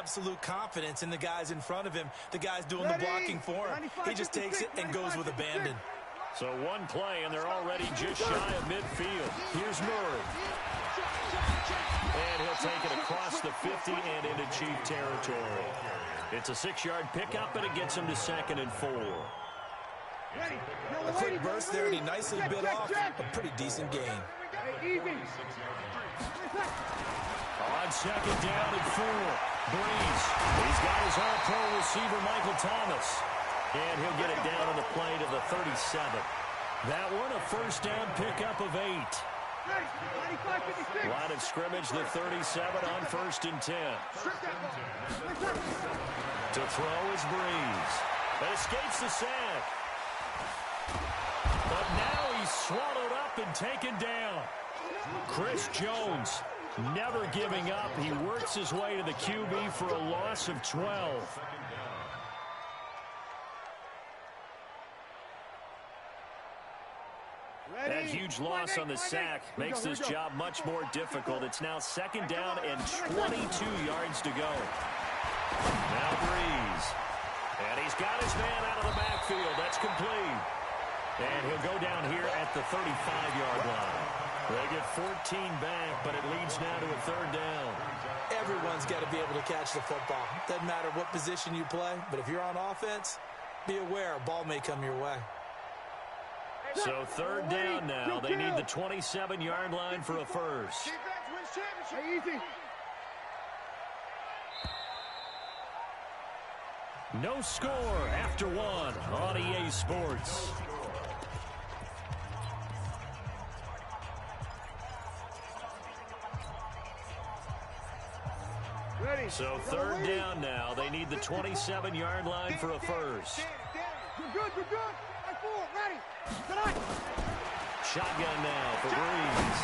absolute confidence in the guys in front of him. The guys doing the blocking for him. He just takes it and goes with abandon. So one play, and they're already just shy of midfield. Here's Murray. And he'll take it across the 50 and into Chief territory. It's a 6-yard pickup, and it gets him to 2nd and 4. A quick burst there, and he nicely bit off a pretty decent gain. On 2nd down and 4. Breeze. He's got his all-pro receiver, Michael Thomas. And he'll get it down on the play to the 37. That one, a first down pickup of 8. Line of scrimmage, the 37 on 1st and 10. To throw is Breeze. That escapes the sack. But now he's swallowed up and taken down. Chris Jones never giving up. He works his way to the QB for a loss of 12. That huge loss on the sack makes this job much more difficult. It's now 2nd down and 22 yards to go. Now Breeze. And he's got his man out of the backfield. That's complete. And he'll go down here at the 35-yard line. They get 14 back, but it leads now to a 3rd down. Everyone's got to be able to catch the football. Doesn't matter what position you play, but if you're on offense, be aware a ball may come your way. So 3rd down now. They need the 27-yard line for a first. No score after 1 on EA Sports. So 3rd down now. They need the 27-yard line for a first. You're good. Ready. Shotgun now for Breeze.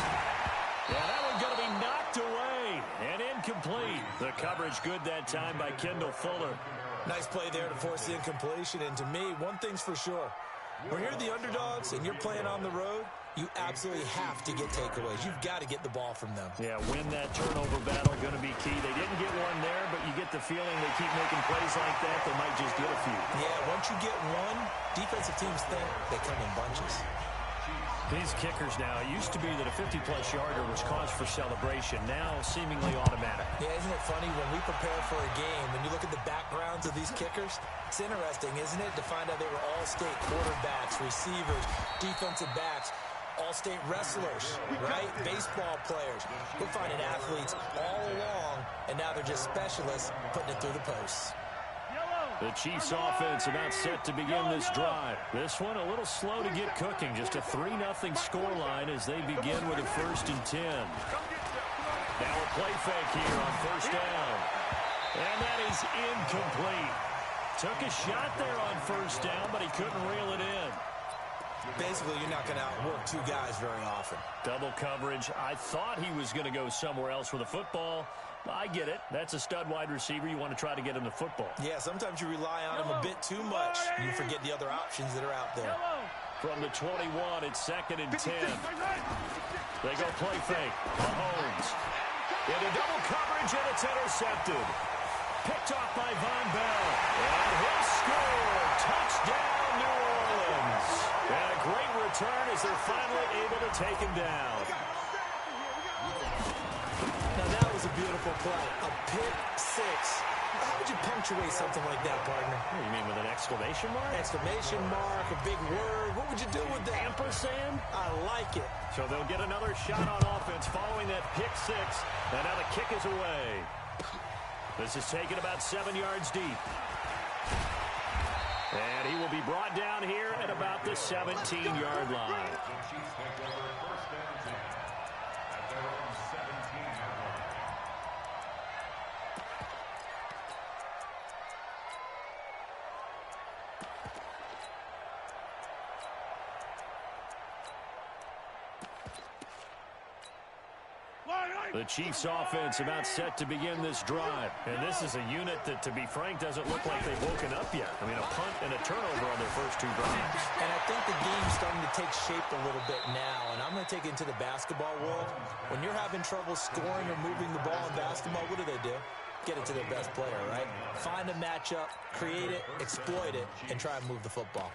Yeah, that one's going to be knocked away and incomplete. The coverage good that time by Kendall Fuller. Nice play there to force the incompletion. And to me, one thing's for sure. When you're the underdogs and you're playing on the road, you absolutely have to get takeaways. You've got to get the ball from them. Yeah, win that turnover battle, going to be key. They didn't get one there, but you get the feeling they keep making plays like that, they might just get a few. Yeah, once you get one, defensive teams think they come in bunches. These kickers now, it used to be that a 50-plus yarder was cause for celebration. Now, seemingly automatic. Yeah, isn't it funny when we prepare for a game, when you look at the backgrounds of these kickers, it's interesting, isn't it, to find out they were all-state quarterbacks, receivers, defensive backs, all-state wrestlers, right? Baseball players. We're finding athletes all along, and now they're just specialists putting it through the posts. The Chiefs offense about set to begin this drive. This one a little slow to get cooking. Just a 3-0 scoreline as they begin with a 1st and 10. Now a play fake here on 1st down. And that is incomplete. Took a shot there on 1st down, but he couldn't reel it in. Basically, you're not going to outwork two guys very often. Double coverage. I thought he was going to go somewhere else with the football. I get it. That's a stud wide receiver. You want to try to get him the football. Yeah, sometimes you rely on him a bit too much. You forget the other options that are out there. From the 21, it's 2nd and 10. They go play fake. Mahomes. Into double coverage, and it's intercepted. Picked off by Von Bell. And he'll score. Touchdown, New Orleans. And a great return as they're finally able to take him down. Now that was a beautiful play. A pick six. How would you punctuate something like that, partner? What do you mean, with an exclamation mark? Exclamation mark, a big word. What would you do with that? Ampersand? I like it. So they'll get another shot on offense following that pick six. And now the kick is away. This is taken about 7 yards deep. And he will be brought down here at about the 17-yard line. The Chiefs offense about set to begin this drive. And this is a unit that, to be frank, doesn't look like they've woken up yet. I mean, a punt and a turnover on their first 2 drives. And I think the game's starting to take shape a little bit now. And I'm going to take it into the basketball world. When you're having trouble scoring or moving the ball in basketball, what do? get it to their best player, right? Find a matchup, create it, exploit it, and try and move the football.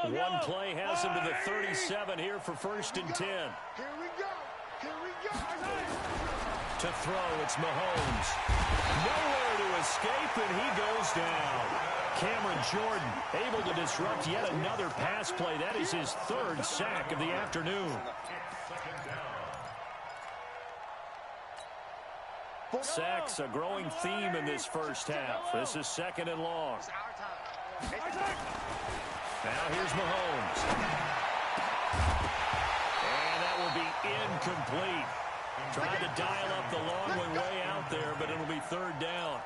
One play has him to the 37 here for 1st and 10. Here we go. Here we go. To throw, it's Mahomes. Nowhere to escape, and he goes down. Cameron Jordan able to disrupt yet another pass play. That is his 3rd sack of the afternoon. Sacks a growing theme in this first half. This is 2nd and long. Now here's Mahomes. And that will be incomplete. Tried to dial up the long one way out there, but it'll be 3rd down.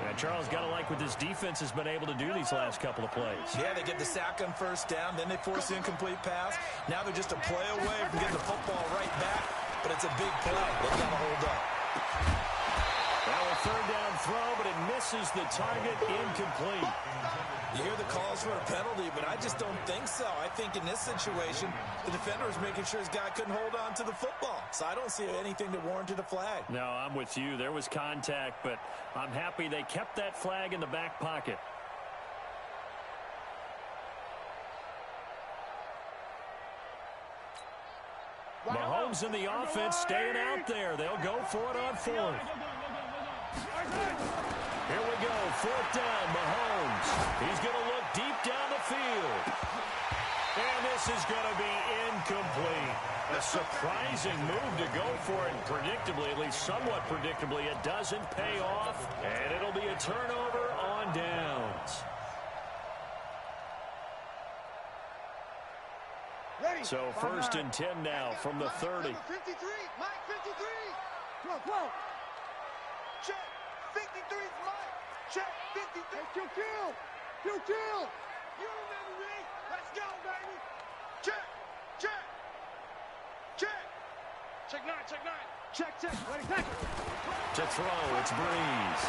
And Charles, got to like what this defense has been able to do these last couple of plays. Yeah, they get the sack on 1st down, then they force the incomplete pass. Now they're just a play away from getting the football right back, but it's a big play. They've got to hold up. Well, a 3rd down throw, but it misses the target, incomplete. You hear the calls for a penalty, but I just don't think so. I think in this situation, the defender was making sure his guy couldn't hold on to the football. So I don't see anything that warranted a flag. No, I'm with you. There was contact, but I'm happy they kept that flag in the back pocket. Mahomes and the offense staying out there. They'll go for it on 4th. Here we go, 4th down, Mahomes. He's going to look deep down the field. And this is going to be incomplete. A surprising move to go for it, and predictably, at least somewhat predictably, it doesn't pay off, and it'll be a turnover on downs. So 1st and 10 now from the 30. 53, Mike, 53. 12. Check. 53 is Mike. Check. 53. Hey, kill. You remember me. Let's go, baby. Check. Check 9. Check. Ready, tackle. To throw, it's Breeze.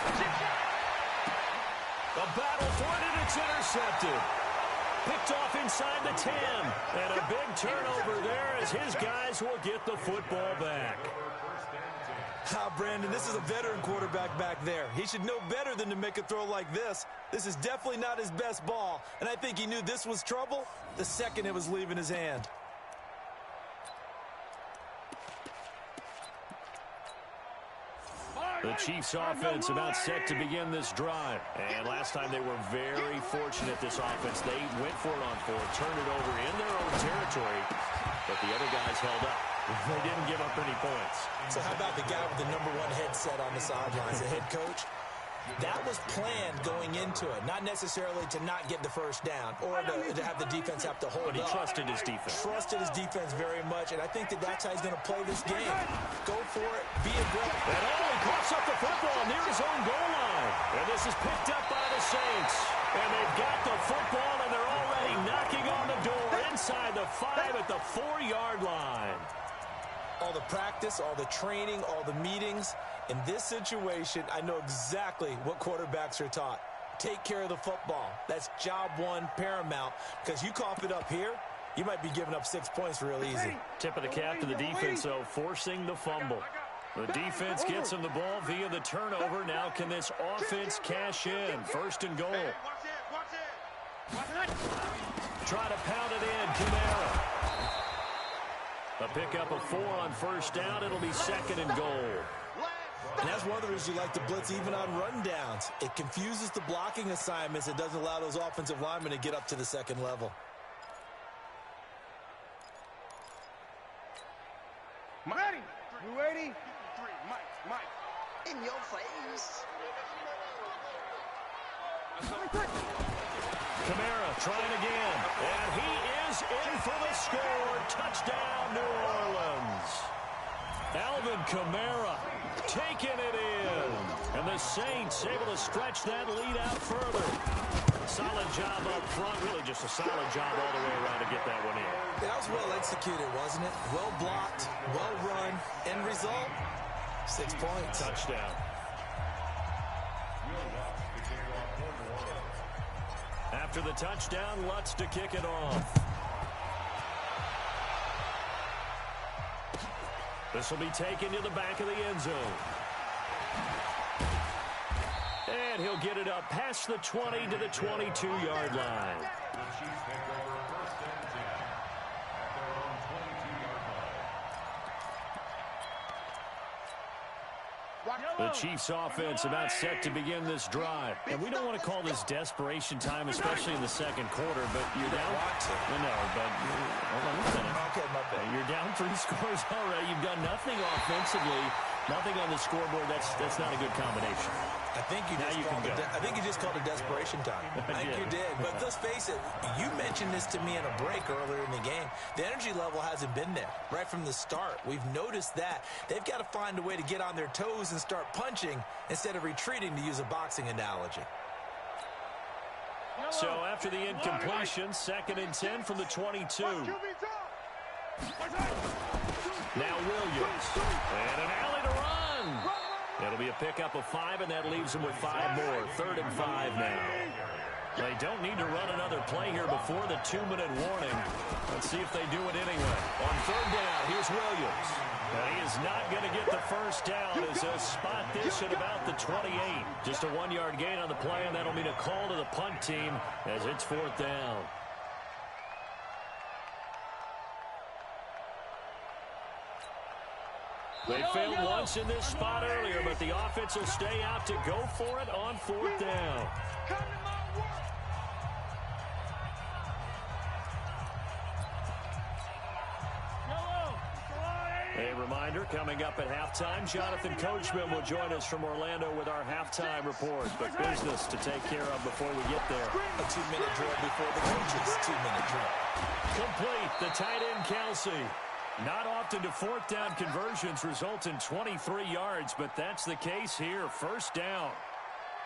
The battle for it, and it's intercepted. Picked off inside the 10. And a big turnover there as his guys will get the football back. Brandon, this is a veteran quarterback back there. He should know better than to make a throw like this. This is definitely not his best ball, and I think he knew this was trouble the second it was leaving his hand. The Chiefs offense about set to begin this drive. And last time they were very fortunate, this offense. They went for it on 4th, turned it over in their own territory, but the other guys held up. They didn't give up any points. So how about the guy with the #1 headset on the sidelines, the head coach? That was planned going into it, not necessarily to not get the 1st down or to have the defense have to hold up. But he trusted his defense. Trusted his defense very much, and I think that's how he's going to play this game. Go for it, be aggressive. And he pops up the football near his own goal line. And this is picked up by the Saints. And they've got the football, and they're already knocking on the door inside the 5 at the 4-yard line. All the practice, all the training, all the meetings. In this situation, I know exactly what quarterbacks are taught. Take care of the football. That's job 1 paramount, because you cough it up here, you might be giving up 6 points real easy. Tip of the cap to the defense, though, forcing the fumble. The defense gets him the ball via the turnover. Now can this offense cash in? 1st and goal. Try to pound it in, Kamara. A pickup of 4 on 1st down. It'll be 2nd and goal. And that's one of the reasons you like to blitz even on rundowns. It confuses the blocking assignments. It doesn't allow those offensive linemen to get up to the 2nd level. Ready. You ready? Mike. In your face. Kamara trying again. And he is in for the score. Touchdown, New Orleans. Alvin Kamara taking it in. And the Saints able to stretch that lead out further. Solid job up front. Really just a solid job all the way around to get that one in. That was well executed, wasn't it? Well blocked, well run. End result, 6 points. Touchdown. After the touchdown, Lutz to kick it off. This will be taken to the back of the end zone. And he'll get it up past the 20 to the 22-yard line. The Chiefs offense about set to begin this drive. And we don't want to call this desperation time, especially in the second quarter, but you're down. No, but hold on a minute. Okay, my bad. You're down 3 scores already. You've done nothing offensively, nothing on the scoreboard. That's not a good combination. I think you just called it desperation time. I think you did. But let's face it, you mentioned this to me in a break earlier in the game. The energy level hasn't been there right from the start. We've noticed that. They've got to find a way to get on their toes and start punching instead of retreating, to use a boxing analogy. So after the incompletion, 2nd and 10 from the 22. Now Williams. And an alley to run. It'll be a pickup of 5, and that leaves them with 5 more. 3rd and 5 now. They don't need to run another play here before the 2-minute warning. Let's see if they do it anyway. On 3rd down, here's Williams. And he is not going to get the first down as they'll spot this at about the 28. Just a 1-yard gain on the play, and that'll mean a call to the punt team as it's 4th down. They failed once in this spot earlier, but the offense will stay out to go for it on 4th down. A reminder, coming up at halftime, Jonathan Coachman will join us from Orlando with our halftime report. But business to take care of before we get there. A 2-minute drill before the coaches' 2-minute drill. Complete, the tight end Kelsey. Not often do 4th down conversions result in 23 yards, but that's the case here. 1st down.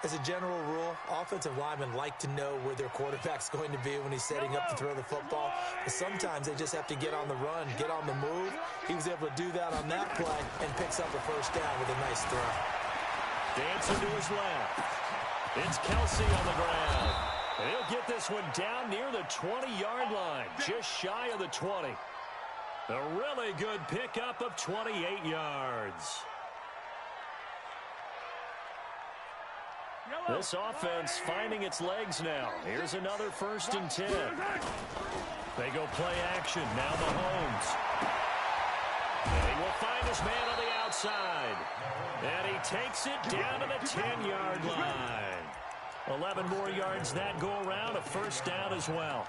As a general rule, offensive linemen like to know where their quarterback's going to be when he's setting up to throw the football. But sometimes they just have to get on the run, get on the move. He was able to do that on that play and picks up a 1st down with a nice throw. Dancing to his left. It's Kelsey on the ground. And he'll get this one down near the 20-yard line, just shy of the 20. A really good pickup of 28 yards. This offense finding its legs now. Here's another 1st and 10. They go play action. Now Mahomes. And he will find his man on the outside. And he takes it down to the 10-yard line. 11 more yards that go around. A 1st down as well.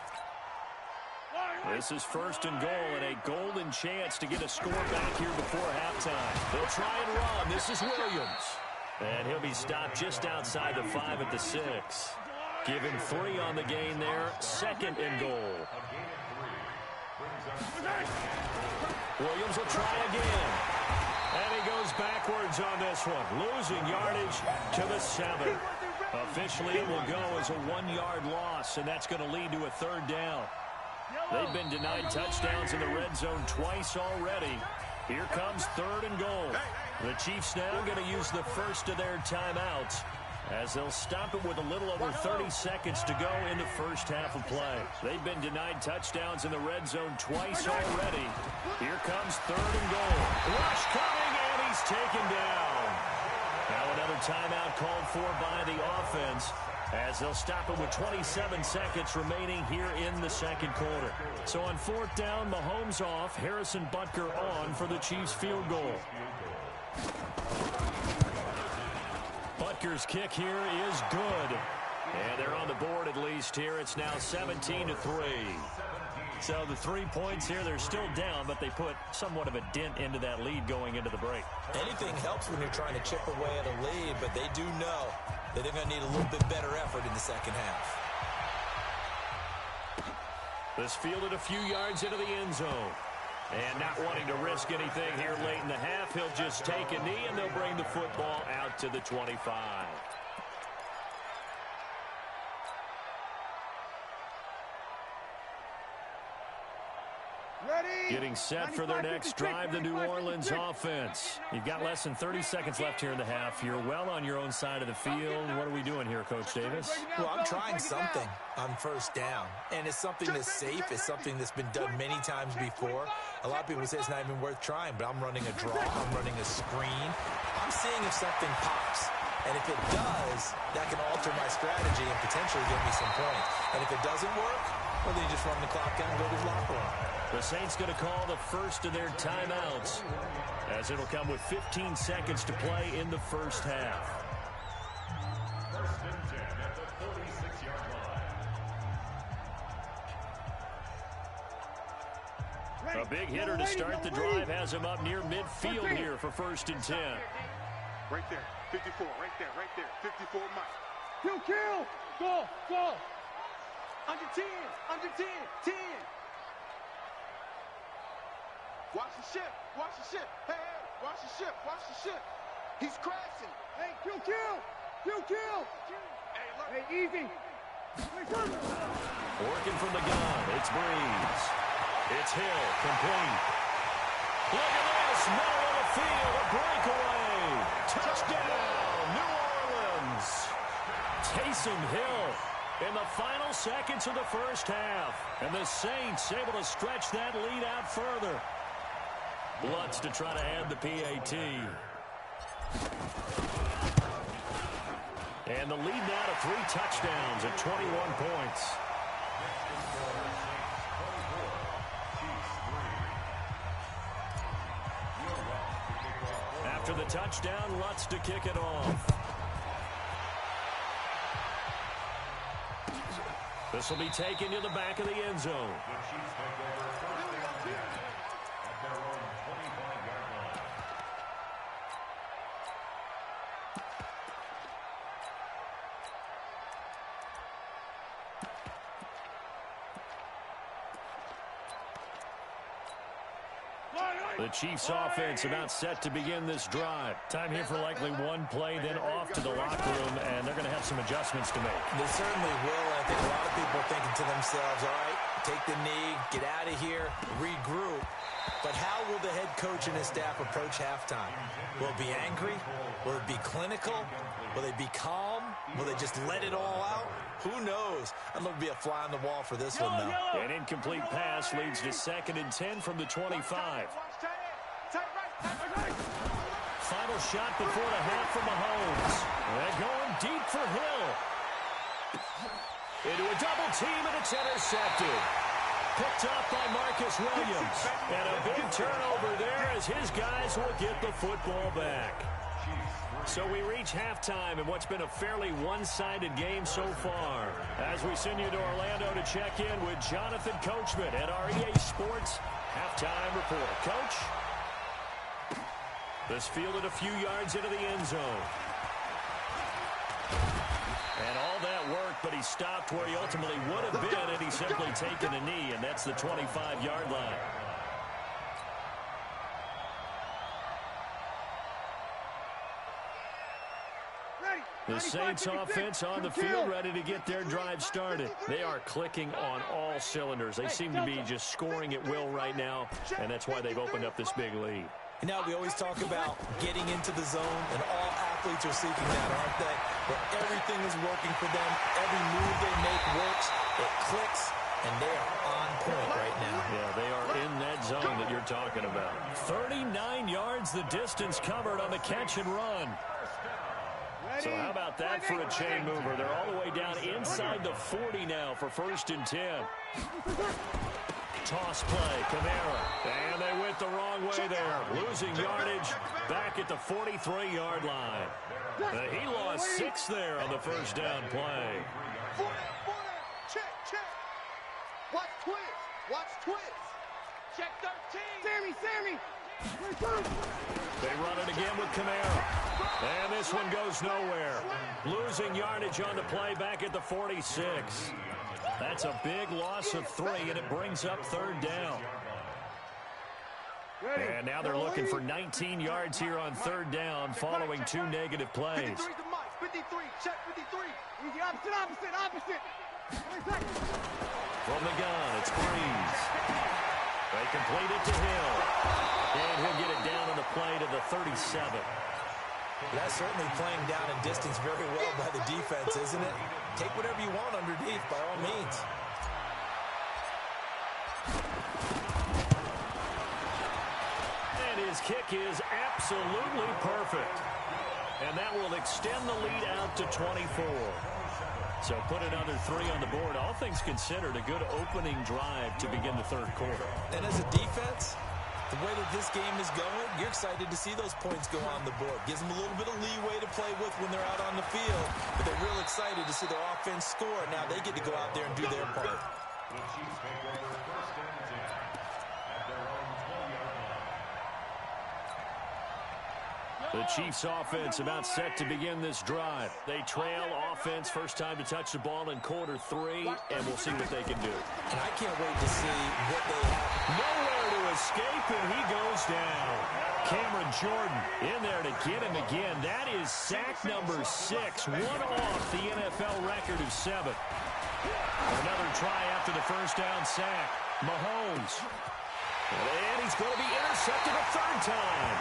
This is 1st and goal, and a golden chance to get a score back here before halftime. They'll try and run. This is Williams. And he'll be stopped just outside the 5 at the 6. Give him 3 on the gain there. 2nd and goal. Williams will try again. And he goes backwards on this one. Losing yardage to the 7. Officially, it will go as a 1-yard loss, and that's going to lead to a 3rd down. They've been denied touchdowns in the red zone twice already. Here comes 3rd and goal. The Chiefs now going to use the first of their timeouts as they'll stop it with a little over 30 seconds to go in the first half of play. They've been denied touchdowns in the red zone twice already. Here comes 3rd and goal. Rush coming, and he's taken down. Now another timeout called for by the offense as they'll stop it with 27 seconds remaining here in the 2nd quarter. So on 4th down, Mahomes off, Harrison Butker on for the Chiefs field goal. Butker's kick here is good. And they're on the board at least here. It's now 17-3. So the 3 points here, they're still down, but they put somewhat of a dent into that lead going into the break. Anything helps when you're trying to chip away at a lead, but they do know that they're going to need a little bit better effort in the second half. This fielded a few yards into the end zone. And not wanting to risk anything here late in the half, he'll just take a knee, and they'll bring the football out to the 25. Getting set for their next drive, the New Orleans offense. You've got less than 30 seconds left here in the half. You're well on your own side of the field. What are we doing here, Coach Davis? Well, I'm trying something on first down, and it's something that's safe. It's something that's been done many times before. A lot of people say it's not even worth trying, but I'm running a draw. I'm running a screen. I'm seeing if something pops. And if it does, that can alter my strategy and potentially give me some points. And if it doesn't work, well, then you just run the clock down and go to the locker room. The Saints going to call the first of their timeouts, as it'll come with 15 seconds to play in the first half. First and 10 at the 46-yard line. A big hitter to start the drive has him up near midfield here for first and 10. Right there, 54, right there, 54 Mike. Kill, go. Under 10, 10. Watch the ship. Hey, watch the ship. He's crashing. Hey, kill. Hey, easy. Working from the gun, it's Breeze. It's Hill, complete. Look at this, middle of the field, a breakaway. Touchdown, New Orleans. Taysom Hill in the final seconds of the first half. And the Saints able to stretch that lead out further. Lutz to try to add the PAT. And the lead now to 3 touchdowns at 21 points. After the touchdown, Lutz to kick it off. This will be taken to the back of the end zone. The Chiefs offense about set to begin this drive. Time here for likely one play, then off to the locker room, and they're going to have some adjustments to make. They certainly will. I think a lot of people are thinking to themselves, all right, take the knee, get out of here, regroup. But how will the head coach and his staff approach halftime? Will it be angry? Will it be clinical? Will they be calm? Will they just let it all out? Who knows? I'd love to be a fly on the wall for this one, though. An incomplete pass leads to 2nd and 10 from the 25. Final shot before the half from Mahomes. They're going deep for Hill. Into a double team, and it's intercepted. Picked up by Marcus Williams. And a big turnover there as his guys will get the football back. So we reach halftime in what's been a fairly one-sided game so far. As we send you to Orlando to check in with Jonathan Coachman at our EA Sports Halftime Report. Coach? This fielded a few yards into the end zone. And all that worked, but he stopped where he ultimately would have been had he simply taken a knee, and that's the 25-yard line. The Saints offense on the field ready to get their drive started. They are clicking on all cylinders. They seem to be just scoring at will right now, and that's why they've opened up this big lead. You know, we always talk about getting into the zone, and all athletes are seeking that, aren't they? Where everything is working for them. Every move they make works. It clicks, and they are on point right now. Yeah, they are in that zone that you're talking about. 39 yards the distance covered on the catch and run. So how about that for a chain mover? They're all the way down inside the 40 now for 1st and 10. Toss play, Kamara. And they went the wrong way there. Losing yardage back at the 43-yard line. He lost 6 there on the first down play. Check. Watch twist. Check 13. Sammy. They run it again with Kamara. And this one goes nowhere. Losing yardage on the play back at the 46. That's a big loss of 3, and it brings up 3rd down. And now they're looking for 19 yards here on 3rd down following 2 negative plays. 53 to Mike. 53. Check 53. Easy, opposite. From the gun, it's Breeze. They complete it to Hill. And he'll get it down on the play to the 37. That's certainly playing down and distance very well by the defense, isn't it? Take whatever you want underneath, by all means. And his kick is absolutely perfect. And that will extend the lead out to 24. So put another 3 on the board. All things considered, a good opening drive to begin the third quarter. And as a defense, the way that this game is going, you're excited to see those points go on the board. Gives them a little bit of leeway to play with when they're out on the field. But they're real excited to see their offense score. Now they get to go out there and do their part. The Chiefs take over first and 10 at their own 20-yard line. The Chiefs offense about set to begin this drive. They trail offense, first time to touch the ball in quarter 3, and we'll see what they can do. And I can't wait to see what they have. Nowhere to escape, and he goes down. Cameron Jordan in there to get him again. That is sack number 6, one off the NFL record of 7. Another try after the first down sack. Mahomes. And he's going to be intercepted a third time.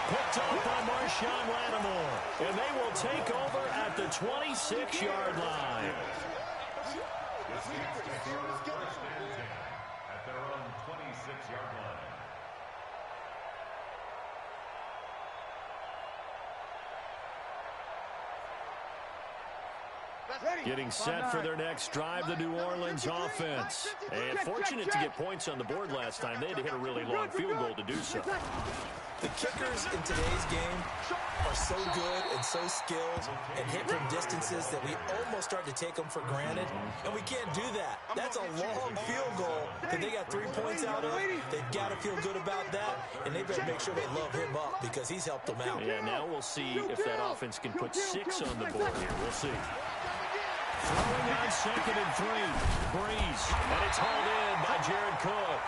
Picked up by Marshawn Lattimore. And they will take over at the 26-yard line. The Chiefs take over first and 10 at their own 26-yard line. Getting set for their next drive, the New Orleans offense. And fortunate to get points on the board last time. They had to hit a really long field goal to do so. The kickers in today's game are so good and so skilled and hit from distances that we almost start to take them for granted. And we can't do that. That's a long field goal that they got 3 points out of. They've got to feel good about that, and they better make sure they love him up because he's helped them out. Yeah, now we'll see if that offense can put 6 on the board here. We'll see. Throwing on 2nd and 3. Breeze. And it's hauled in by Jared Cook.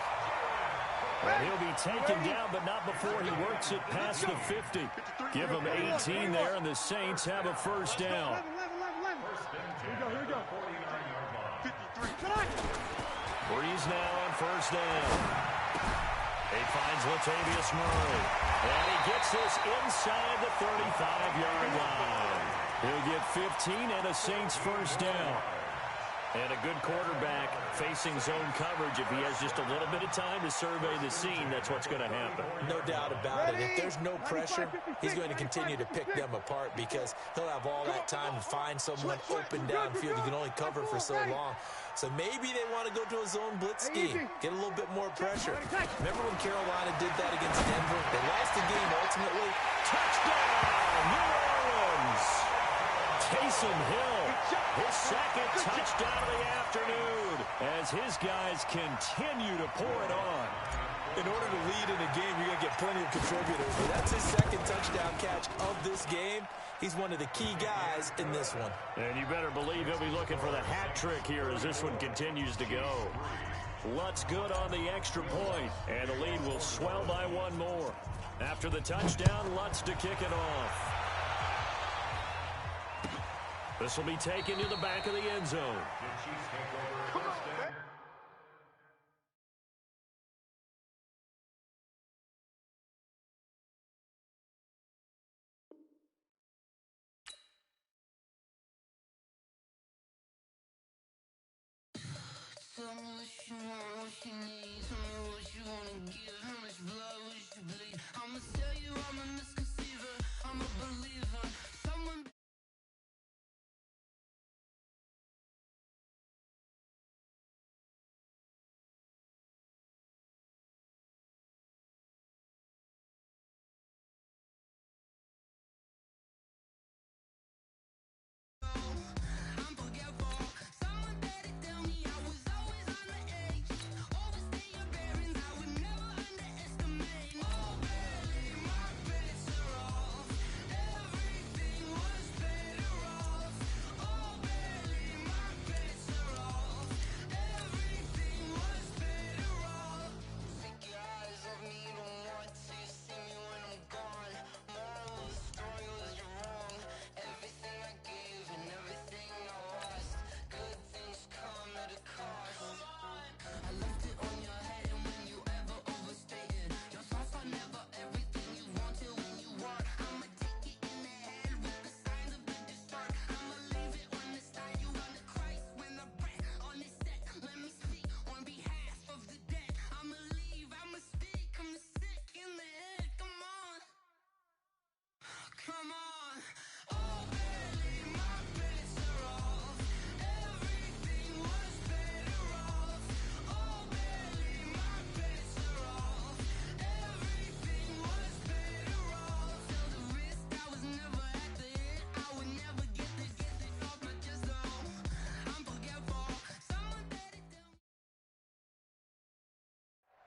And he'll be taken down, but not before he works it past the 50. Give him 18 there, and the Saints have a first down. Here we go. 49-yard line. 53. Breeze now on first down. He finds Latavius Murray. And he gets this inside the 35-yard line. He'll get 15 and a Saints first down. And a good quarterback facing zone coverage. If he has just a little bit of time to survey the scene, that's what's going to happen. No doubt about it. If there's no pressure, he's going to continue to pick them apart because he'll have all that time to find someone open downfield. He can only cover for so long. So maybe they want to go to a zone blitz scheme, get a little bit more pressure. Remember when Carolina did that against Denver? They lost the game ultimately. Touchdown, New Orleans! Taysom Hill, his second touchdown of the afternoon as his guys continue to pour it on. In order to lead in a game, you're going to get plenty of contributors. But that's his second touchdown catch of this game. He's one of the key guys in this one. And you better believe he'll be looking for the hat trick here as this one continues to go. Lutz good on the extra point, and the lead will swell by one more. After the touchdown, Lutz to kick it off. This will be taken to the back of the end zone. The Chiefs take over first and Tell me what you want, what you need. Tell me what you wanna give. How much blood would you bleed? I'ma tell you I'm a misconceiver. I'm a believer. Someone.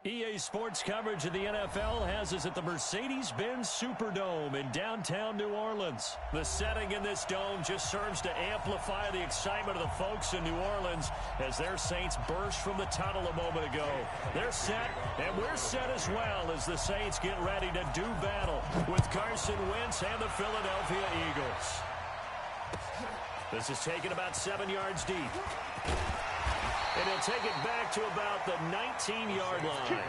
EA Sports coverage of the NFL has us at the Mercedes-Benz Superdome in downtown New Orleans. The setting in this dome just serves to amplify the excitement of the folks in New Orleans as their Saints burst from the tunnel a moment ago. They're set, and we're set as well as the Saints get ready to do battle with Carson Wentz and the Philadelphia Eagles. This is taken about 7 yards deep. And he'll take it back to about the 19-yard line.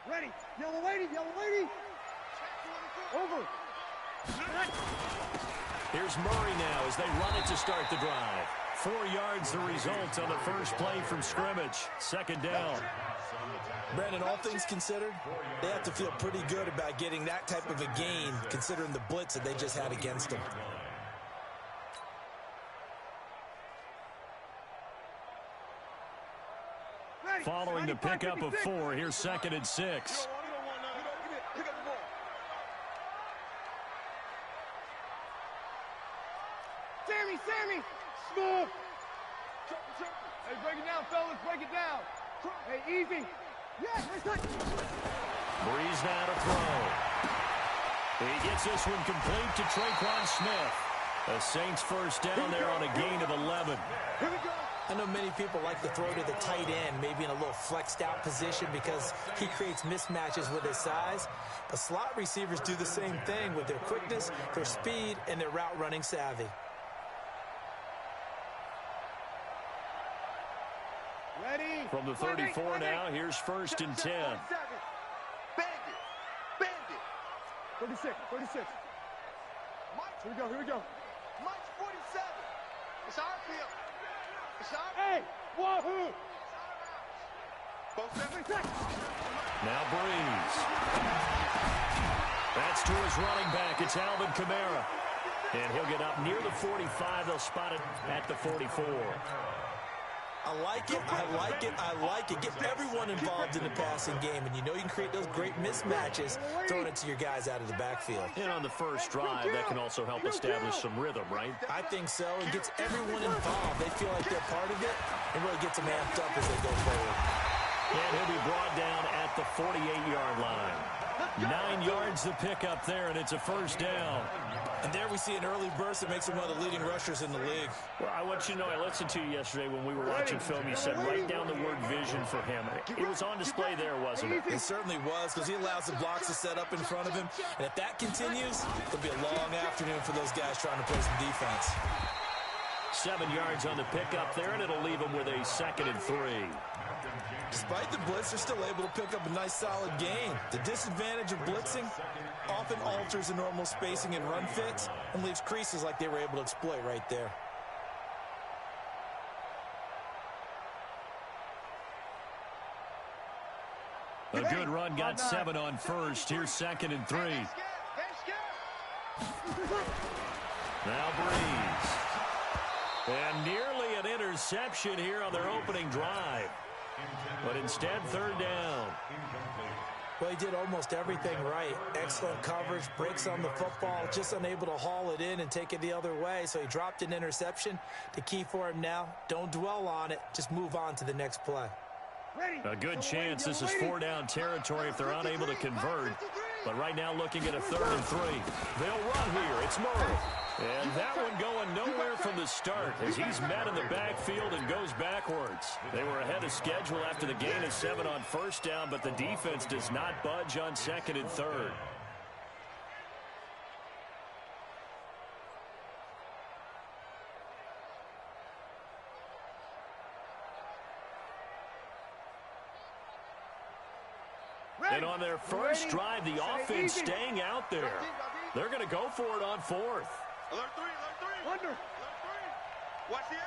Ready. Yellow lady. Yellow lady. Over. Here's Murray now as they run it to start the drive. 4 yards the result on the first play from scrimmage. Second down. Brandon, all things considered, they have to feel pretty good about getting that type of a gain considering the blitz that they just had against them. Following the pickup of 4, here's 2nd and 6. Sammy! Smooth! Hey, break it down, fellas, break it down. Hey, easy. Yes, Breeze now to throw. He gets this one complete to Traquan Smith. The Saints first down there on a gain of 11. Here we go. I know many people like to throw to the tight end, maybe in a little flexed out position because he creates mismatches with his size. But slot receivers do the same thing with their quickness, their speed, and their route running savvy. Ready. From the 34 now, here's 1st and 10. Bandit. 36. Mike. Here we go. Mike's 47. It's our field. It's our Hey, wahoo. Both 7. Now Breeze. That's to his running back. It's Alvin Kamara. And he'll get up near the 45. They'll spot it at the 44. I like it. Get everyone involved in the passing game, and you know you can create those great mismatches throwing it to your guys out of the backfield. And on the first drive, that can also help establish some rhythm, right? I think so. It gets everyone involved. They feel like they're part of it, and really gets them amped up as they go forward. And he'll be brought down at the 48-yard line. 9 yards the pickup there, and it's a first down. And there we see an early burst that makes him one of the leading rushers in the league. Well, I want you to know, I listened to you yesterday when we were watching film. You said write down the word vision for him. It was on display there, wasn't it? It certainly was, because he allows the blocks to set up in front of him. And if that continues, it'll be a long afternoon for those guys trying to play some defense. 7 yards on the pickup there, and it'll leave him with a 2nd and 3. Despite the blitz, they're still able to pick up a nice solid gain. The disadvantage of blitzing often alters the normal spacing and run fits and leaves creases like they were able to exploit right there. A good run got 7 on first. Here's 2nd and 3. Now Breeze. And nearly an interception here on their opening drive. But instead, 3rd down. Well, he did almost everything right. Excellent coverage, breaks on the football, just unable to haul it in and take it the other way. So he dropped an interception. The key for him now, don't dwell on it. Just move on to the next play. A good chance this is 4-down territory if they're unable to convert. But right now looking at a 3rd and 3. They'll run here. It's Murray. And that one going nowhere from the start as he's met in the backfield and goes backwards. They were ahead of schedule after the gain of 7 on first down, but the defense does not budge on 2nd and 3rd. And on their first drive, the offense staying out there. They're going to go for it on 4th. Alert three, alert three. Under. Alert three. Watch the edge.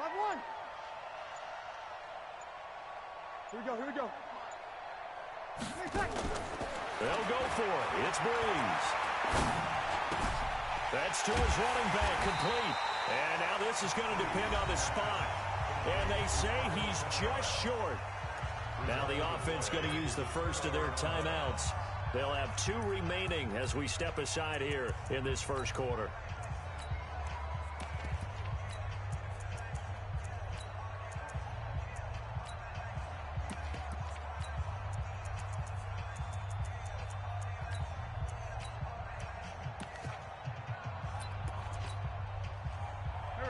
5-1. Here we go, here we go. They'll go for it. It's Breeze. That's to his running back, complete. And now this is going to depend on the spot. And they say he's just short. Now the offense going to use the first of their timeouts. They'll have 2 remaining as we step aside here in this first quarter.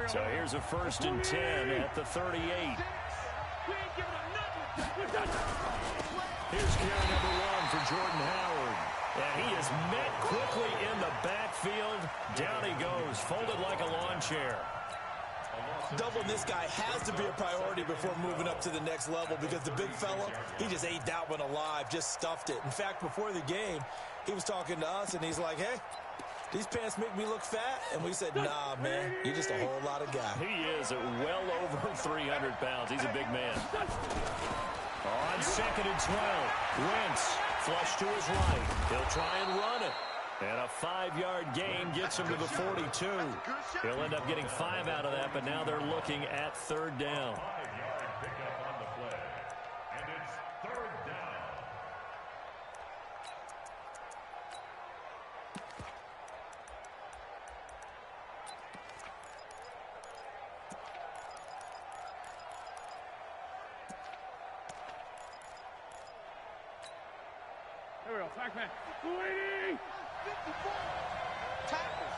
So here's a 1st and 10 at the 38. Here's carry number 1 for Jordan Howard. And he is met quickly in the backfield. Down he goes, folded like a lawn chair. Doubling this guy has to be a priority before moving up to the next level because the big fella, he just ate that one alive, just stuffed it. In fact, before the game, he was talking to us, and he's like, hey, these pants make me look fat. And we said, nah, man, you're just a whole lot of guy. He is well over 300 pounds. He's a big man. On 2nd and 12, Wentz flush to his right. He'll try and run it. And a 5-yard gain gets him to the 42. He'll end up getting 5 out of that, but now they're looking at 3rd down. 5-yard pickup on the play. And it's 3rd down. Here we go, sack man. Sweetie! 54. Tackle.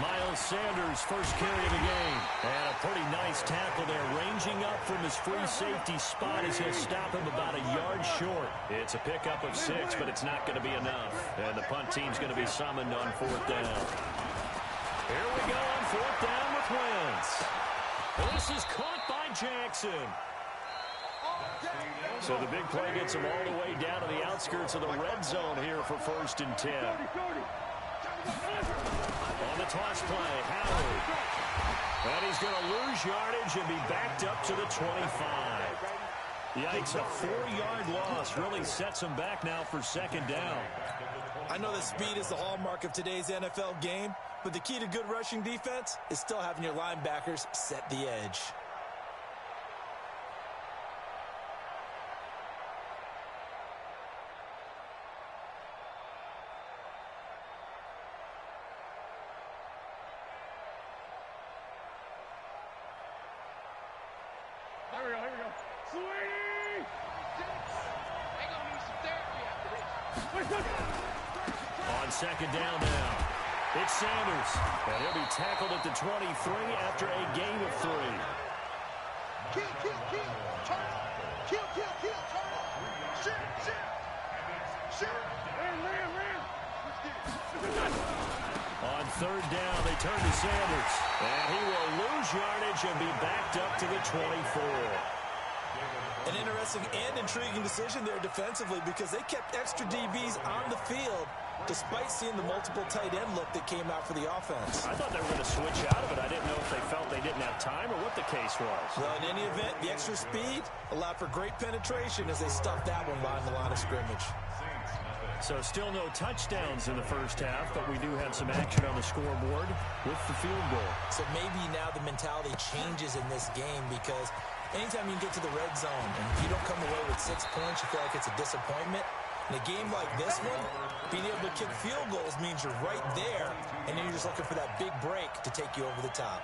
Miles Sanders, first carry of the game. And a pretty nice tackle there, ranging up from his free safety spot as he'll stop him about a yard short. It's a pickup of 6, but it's not going to be enough. And the punt team's going to be summoned on 4th down. Here we go on 4th down with Wentz. This is caught by Jackson. So the big play gets him all the way down to the outskirts of the red zone here for 1st and 10. On the toss play, Howard. And he's going to lose yardage and be backed up to the 25. Yikes, a 4-yard loss really sets him back now for 2nd down. I know that speed is the hallmark of today's NFL game, but the key to good rushing defense is still having your linebackers set the edge. Here we go. Sweetie! They gonna need some therapy after this. On 2nd down now, it's Sanders. And he'll be tackled at the 23 after a gain of 3. Kill. Turn up. Kill. Turn up. Shit. Ram. On 3rd down, they turn to Sanders. And he will lose yardage and be backed up to the 24. An interesting and intriguing decision there defensively because they kept extra DBs on the field despite seeing the multiple tight end look that came out for the offense. I thought they were going to switch out of it. I didn't know if they felt they didn't have time or what the case was. Well, in any event, the extra speed allowed for great penetration as they stuffed that one behind the line of scrimmage. So still no touchdowns in the first half, but we do have some action on the scoreboard with the field goal. So maybe now the mentality changes in this game because anytime you can get to the red zone and if you don't come away with 6 points, you feel like it's a disappointment. In a game like this one, being able to kick field goals means you're right there, and then you're just looking for that big break to take you over the top.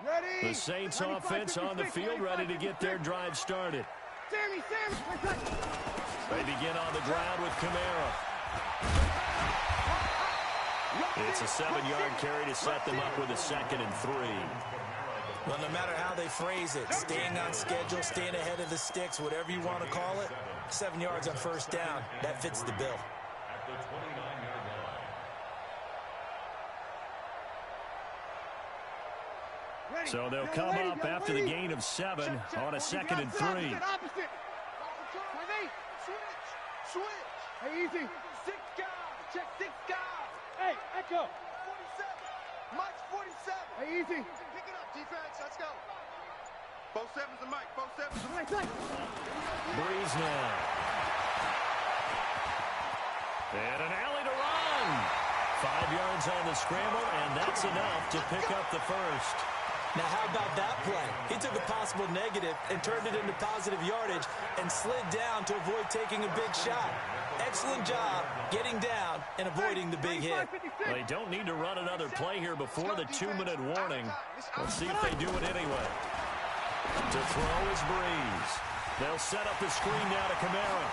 Ready? The Saints offense on the field, ready to get their drive started. Sammy. They begin on the ground with Kamara. It's a 7-yard carry to set them up with a 2nd and 3. Well, no matter how they phrase it, staying on schedule, staying ahead of the sticks, whatever you want to call it, 7 yards on first down, that fits the bill. At the 29-yard line. So they'll come up after the gain of 7 on a 2nd and 3. Switch. Hey, easy. 6 guys. Check 6 guys. Hey, Echo. 47. Mike's 47. Hey, easy. Pick it up, defense. Let's go. 47's a Mike. 47's a Mike. Breeze now. And an alley to run. 5 yards on the scramble, and that's enough to pick up the first. Now, how about that play? He took a possible negative and turned it into positive yardage and slid down to avoid taking a big shot. Excellent job getting down and avoiding the big hit. They don't need to run another play here before the 2-minute warning. Let's see if they do it anyway. To throw is Breeze. They'll set up the screen now to Kamara.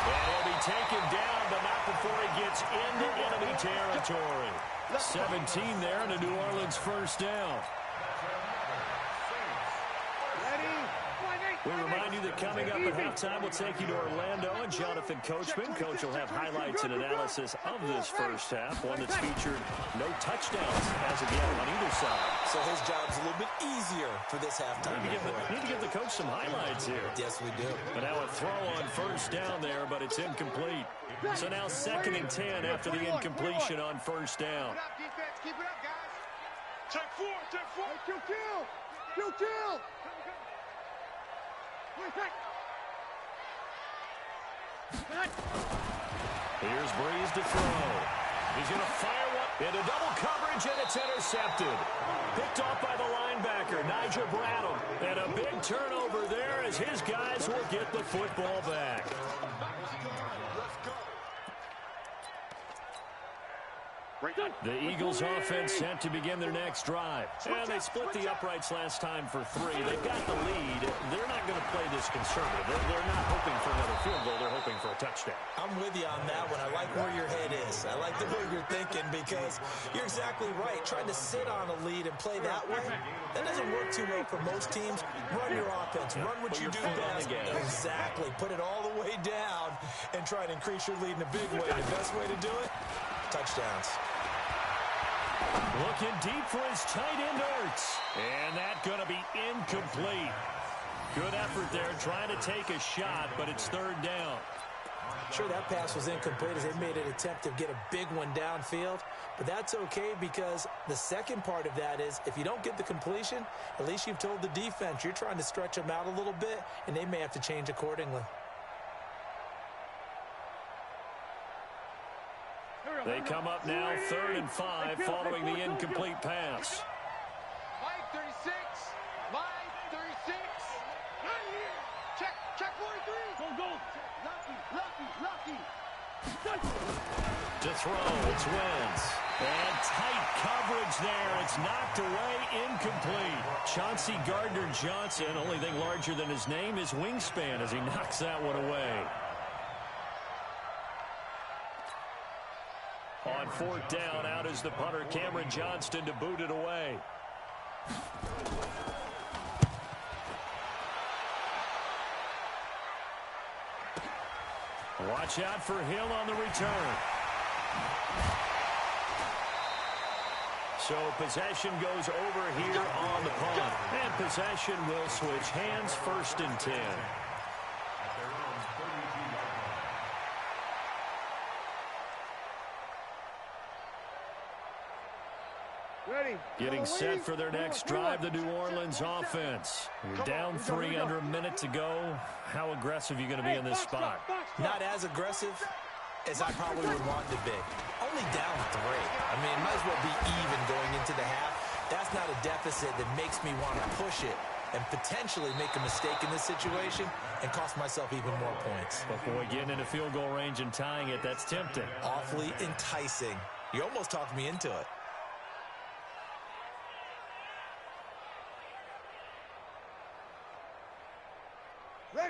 And he'll be taken down, but not before he gets into enemy territory. 17 there, and a New Orleans first down. We remind you that coming up at halftime, we'll take you to Orlando and Jonathan Coachman. Coach will have highlights and analysis of this first half, one that's featured no touchdowns as of yet on either side. So his job's a little bit easier for this halftime. Need to give the coach some highlights here. Yes, we do. But now a throw on first down there, but it's incomplete. So now 2nd and 10 after the incompletion on first down. Keep it up, defense. Keep it up, guys. Check 4. Check 4. Kill. Here's Breeze to throw. He's going to fire one into double coverage, and it's intercepted. Picked off by the linebacker, Nigel Bradham. And a big turnover there as his guys will get the football back. The Eagles offense set to begin their next drive. And they split the uprights last time for 3. They've got the lead. They're not going to play this conservative. They're not hoping for another field goal. They're hoping for a touchdown. I'm with you on that one. I like where your head is. I like the way you're thinking because you're exactly right. Trying to sit on a lead and play that way, that doesn't work too well for most teams. Run your offense. Run what you do best. Exactly. Put it all the way down and try to increase your lead in a big way. The best way to do it, touchdowns. Looking deep for his tight end, Ertz. And that's going to be incomplete. Good effort there trying to take a shot, but it's 3rd down. Sure, that pass was incomplete as they made an attempt to get a big one downfield. But that's okay because the second part of that is if you don't get the completion, at least you've told the defense you're trying to stretch them out a little bit, and they may have to change accordingly. They come up now 3rd and 5 following the incomplete pass. Mike 36. Mike 36. Check 43. Go. Lucky. To throw, it's Wentz. And tight coverage there. It's knocked away, incomplete. Chauncey Gardner-Johnson, only thing larger than his name is wingspan as he knocks that one away. On 4th down, out is the punter, Cameron Johnston, to boot it away. Watch out for Hill on the return. So possession goes over here on the punt. And possession will switch hands, 1st and 10. Getting set for their next drive, the New Orleans offense. You're down 3 under a minute to go. How aggressive are you going to be in this spot? Not as aggressive as I probably would want to be. Only down 3. I mean, might as well be even going into the half. That's not a deficit that makes me want to push it and potentially make a mistake in this situation and cost myself even more points. But boy, getting into field goal range and tying it, that's tempting. Awfully enticing. You almost talked me into it.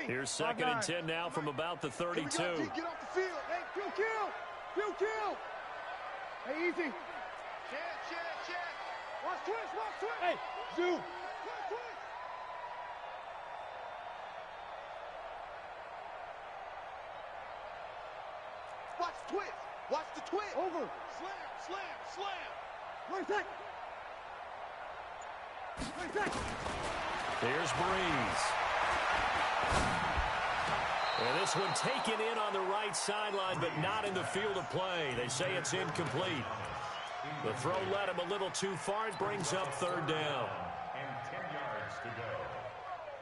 Here's 2nd and 10 now from about the 32. Get off the field. Hey, kill. Hey, easy. Check. Watch twist, watch twist. Hey, zoom. Twist, twist. Watch the twist. Watch the twist. Over. Slam, slam, slam. Right back. Right back. Here's Breeze. And this one taken in on the right sideline, but not in the field of play. They say it's incomplete. The throw led him a little too far. It brings up third down. And 10 yards to go.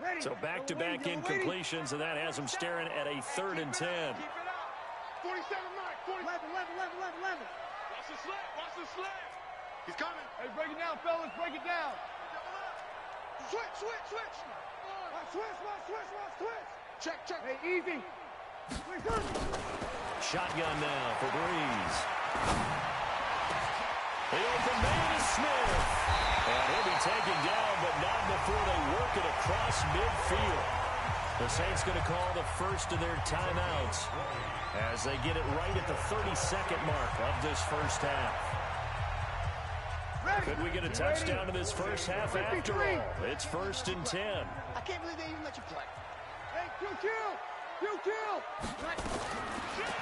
Ready. So back-to-back incompletions, and that has him staring at a 3rd and 10. Keep it up. 47 Mike. 11. Watch the slam, watch the slam. He's coming. Hey, break it down, fellas. Break it down. Switch, switch, switch. Watch twist. Check, check. Hey, easy. Twist up. Shotgun now for Breeze. The open man is Smith. And he'll be taken down, but not before they work it across midfield. The Saints going to call the first of their timeouts as they get it right at the 32nd mark of this first half. Ready. Could we get a touchdown in this first half after all? It's 1st and 10. I can't believe they even let you play. Hey, kill.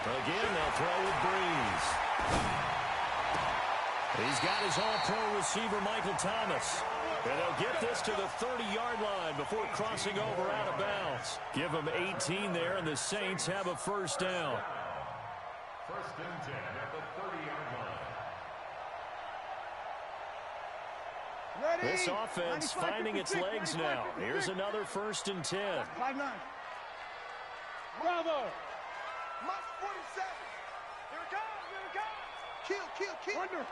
Again, they'll throw with Breeze. He's got his all-pro receiver, Michael Thomas. And they'll get this to the 30-yard line before crossing over out of bounds. Give them 18 there, and the Saints have a first down. 1st and 10 at the 30-yard line. Ready. This offense 95, finding its 56, legs 95, now. 56. Here's another 1st and 10. 5-9. Bravo. Mike 47. Here it comes. Kill. Under.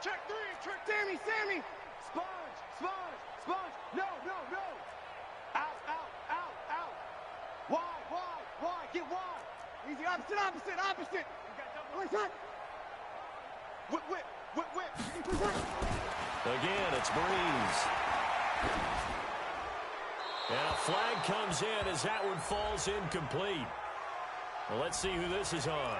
Check three. Check. Sammy. Sponge. No. Out. Wide. Get wide. Easy, opposite. Where's that? Whip. Again, it's Breeze. And a flag comes in as that one falls incomplete. Well, let's see who this is on.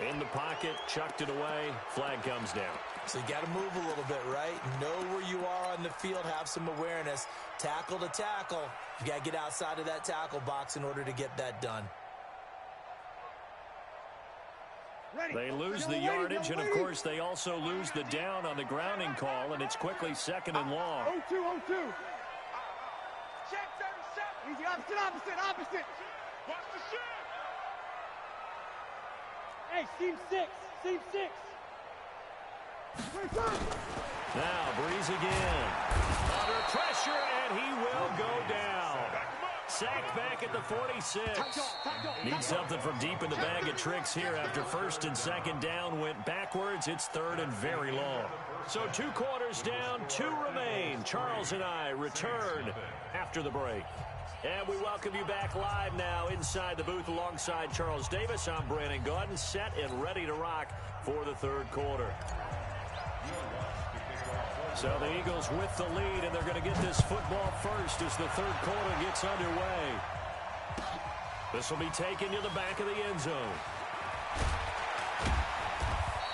In the pocket, chucked it away, flag comes down. So you got to move a little bit, right? Know where you are on the field, have some awareness. Tackle to tackle. You got to get outside of that tackle box in order to get that done. Ready. They lose the yardage, and of course they also lose the down on the grounding call, and it's quickly 2nd and long. 0-2. Check 37. Easy, opposite. Watch the shit. Hey, seam 6. Where's that? Now Breeze again. Under pressure, and he will go down. Sacked back at the 46. Needs something from deep in the bag of tricks here after 1st and 2nd down went backwards. It's 3rd and very long. So 2 quarters down, 2 remain. Charles and I return after the break. And we welcome you back live now inside the booth alongside Charles Davis. I'm Brandon Gaudin, set and ready to rock for the 3rd quarter. So the Eagles with the lead, and they're going to get this football first as the 3rd quarter gets underway. This will be taken to the back of the end zone.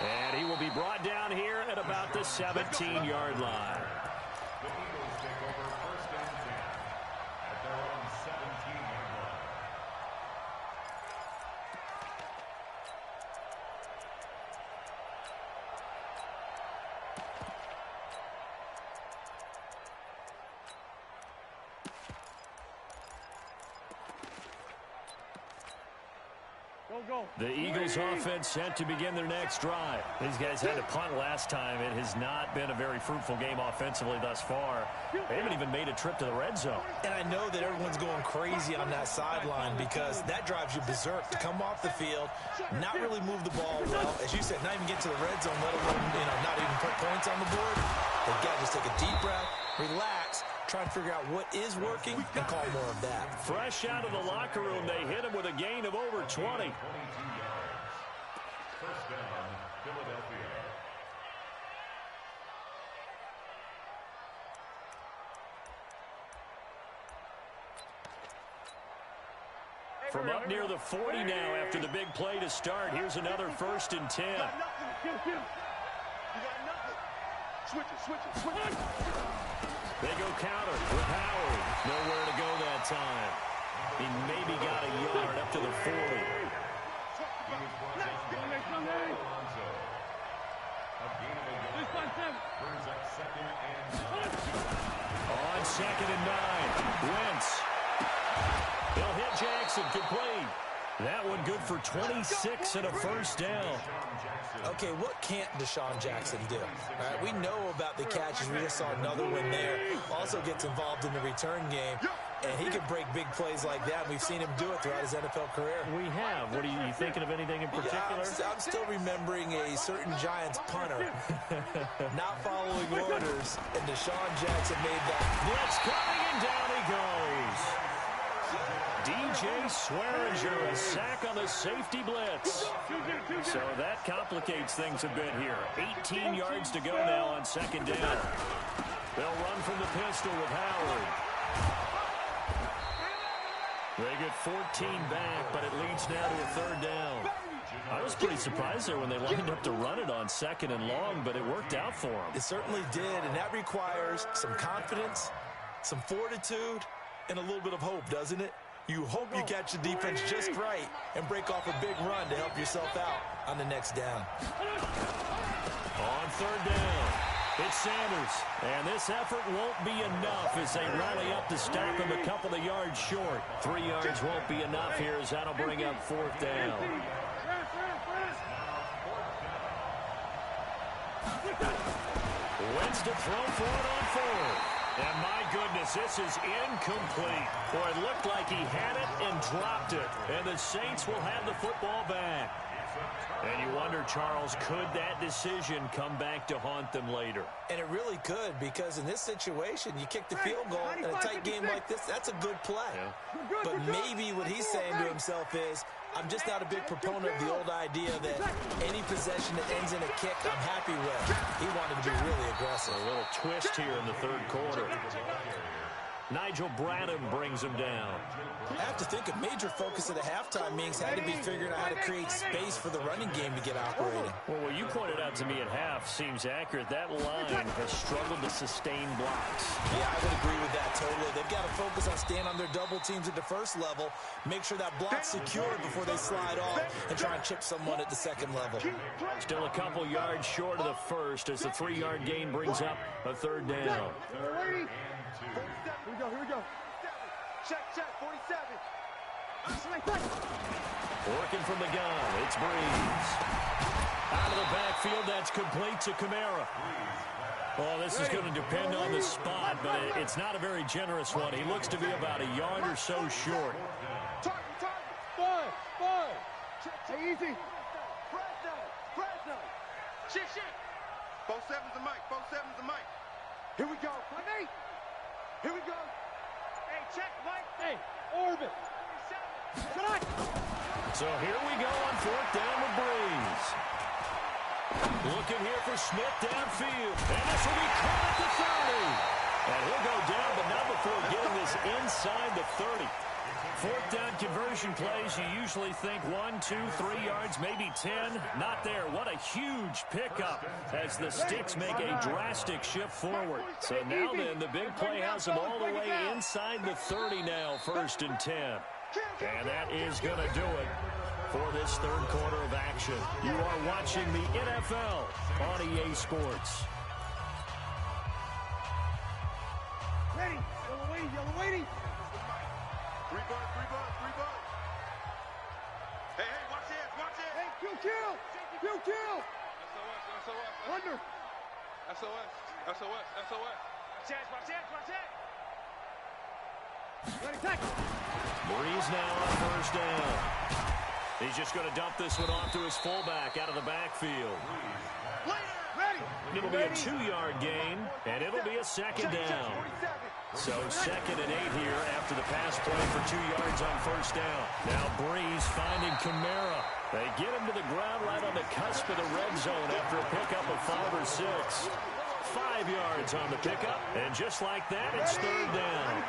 And he will be brought down here at about the 17-yard line. The Eagles take over 1st and 10 at their own 17-yard line. Go. The Eagles offense set to begin their next drive. These guys had to punt last time. It has not been a very fruitful game offensively thus far. They haven't even made a trip to the red zone. And I know that everyone's going crazy on that sideline because that drives you berserk to come off the field, not really move the ball well. As you said, not even get to the red zone, let alone, not even put points on the board. They've got to just take a deep breath, relax, try and figure out what is working and call more of that. Fresh out of the locker room, they hit him with a gain of over 20. 22 yards. First down, Philadelphia. From up near the 40 now after the big play to start, here's another 1st and 10. You got nothing. Switch it. They go counter with Howard. Nowhere to go that time. He maybe got a yard up to the 40. On 2nd and 9, Wentz. He'll hit Jackson, complete. That one good for 26 and a first down. Okay, what can't Deshaun Jackson do? All right, we know about the catches. We just saw another one there. Also gets involved in the return game, and he can break big plays like that. We've seen him do it throughout his NFL career. We have. What are you thinking of anything in particular? Yeah, I'm still remembering a certain Giants punter not following orders, and Deshaun Jackson made that. Blitz coming, and down he goes. DJ Swearinger, a sack on the safety blitz. So that complicates things a bit here. 18 yards to go now on 2nd down. They'll run from the pistol with Howard. They get 14 back, but it leads now to a 3rd down. I was pretty surprised there when they lined up to run it on 2nd and long, but it worked out for them. It certainly did, and that requires some confidence, some fortitude, and a little bit of hope, doesn't it? You hope you catch the defense just right and break off a big run to help yourself out on the next down. On 3rd down, it's Sanders. And this effort won't be enough as they rally up to stop him a couple of yards short. 3 yards won't be enough here as that'll bring up 4th down. Wentz to throw for it on 4th. And my goodness, this is incomplete. Boy, it looked like he had it and dropped it. And the Saints will have the football back. And you wonder, Charles, could that decision come back to haunt them later? And it really could, because in this situation, you kick the field goal in a tight game like this, that's a good play. Yeah. But maybe what he's saying to himself is, I'm just not a big proponent of the old idea that any possession that ends in a kick, I'm happy with. He wanted to be really aggressive. A little twist here in the 3rd quarter. Nigel Bradham brings him down. I have to think a major focus of the halftime meetings had to be figuring out how to create space for the running game to get operating. Well, what you pointed out to me at half seems accurate. That line has struggled to sustain blocks. Yeah, I would agree with that totally. They've got to focus on staying on their double teams at the first level, make sure that block's secured before they slide off, and try and chip someone at the 2nd level. Still a couple yards short of the 1st as the 3-yard gain brings up a 3rd down. Here we go. Check, 47. Working from the gun, it's Breeze. Out of the backfield, that's complete to Kamara. Well, this is going to depend on the spot, but it's not a very generous one. He looks to be about a yard or so short. Five. Hey, easy. Fresno. Shit. 4-7's the mic. Here we go. 5-8. Here we go. Hey, check, Mike. Hey, orbit. So here we go on 4th down with Breeze. Looking here for Smith downfield. And this will be caught at the 30. And he'll go down, but not before getting this inside the 30. 4th down conversion plays, you usually think 1, 2, 3 yards, maybe 10. Not there. What a huge pickup as the Sticks make a drastic shift forward. So now then, the big play has them all the way inside the 30 now, 1st and 10. And that is going to do it for this 3rd quarter of action. You are watching the NFL on EA Sports. Ready. Yellow waiting. 3 bucks. Hey, watch it. Hey, kill. SOS. Under. SOS. Watch it. Ready, tackle. Breeze now on 1st down. He's just going to dump this one off to his fullback out of the backfield. Ready. It'll be a 2-yard gain, and it'll be a 2nd down. So 2nd and 8 here after the pass play for 2 yards on 1st down. Now Breeze finding Kamara. They get him to the ground right on the cusp of the red zone after a pickup of 5 or 6. 5 yards on the pickup, and just like that, it's 3rd down.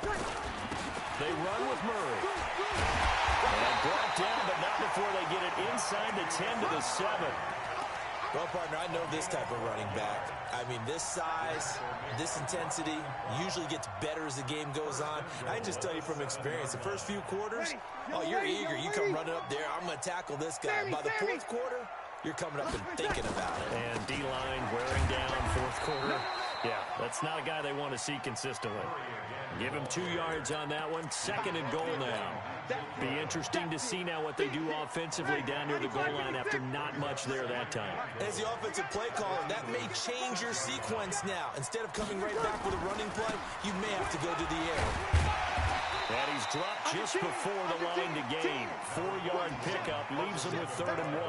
95-56. They run with Murray. And brought down, but not before they get it inside the 10 to the 7. Well, partner, I know this type of running back. I mean, this size, this intensity usually gets better as the game goes on. I can just tell you from experience, the first few quarters, oh, you're eager. You come running up there, I'm going to tackle this guy. By the fourth quarter, you're coming up and thinking about it. And D-line wearing down fourth quarter. Yeah, that's not a guy they want to see consistently. Give him 2 yards on that one. 2nd and goal now. Be interesting to see now what they do offensively down near the goal line after not much there that time. As the offensive play caller, that may change your sequence now. Instead of coming right back with a running play, you may have to go to the air. And he's dropped just before the line to gain. 4-yard pickup leaves him with 3rd and 1.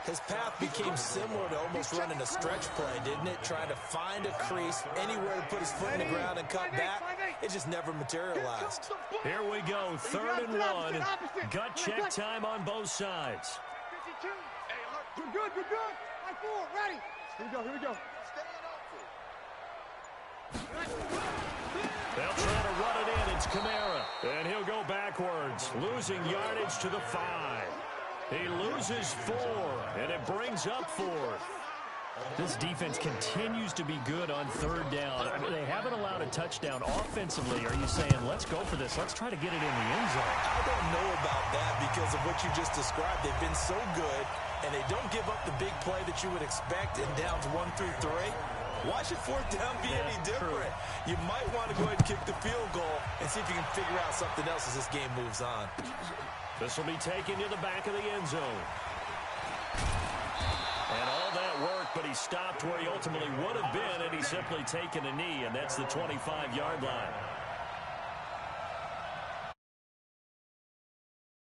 His path became similar to almost running a stretch play, didn't it? Trying to find a crease, anywhere to put his foot in the ground and cut back. It just never materialized. Here we go, 3rd and 1. Gut check time on both sides. We're good, we're good. Line 4, ready. Here we go. They'll try to run it in. It's Kamara. And he'll go backwards, losing yardage to the 5. He loses 4, and it brings up 4th. This defense continues to be good on 3rd down. I mean, they haven't allowed a touchdown offensively. Are you saying, let's go for this? Let's try to get it in the end zone. I don't know about that because of what you just described. They've been so good, and they don't give up the big play that you would expect in downs 1 through 3. Why should 4th down be any different? You might want to go ahead and kick the field goal and see if you can figure out something else as this game moves on. This will be taken to the back of the end zone. And all that work, but he stopped where he ultimately would have been, and he's simply taken a knee, and that's the 25-yard line.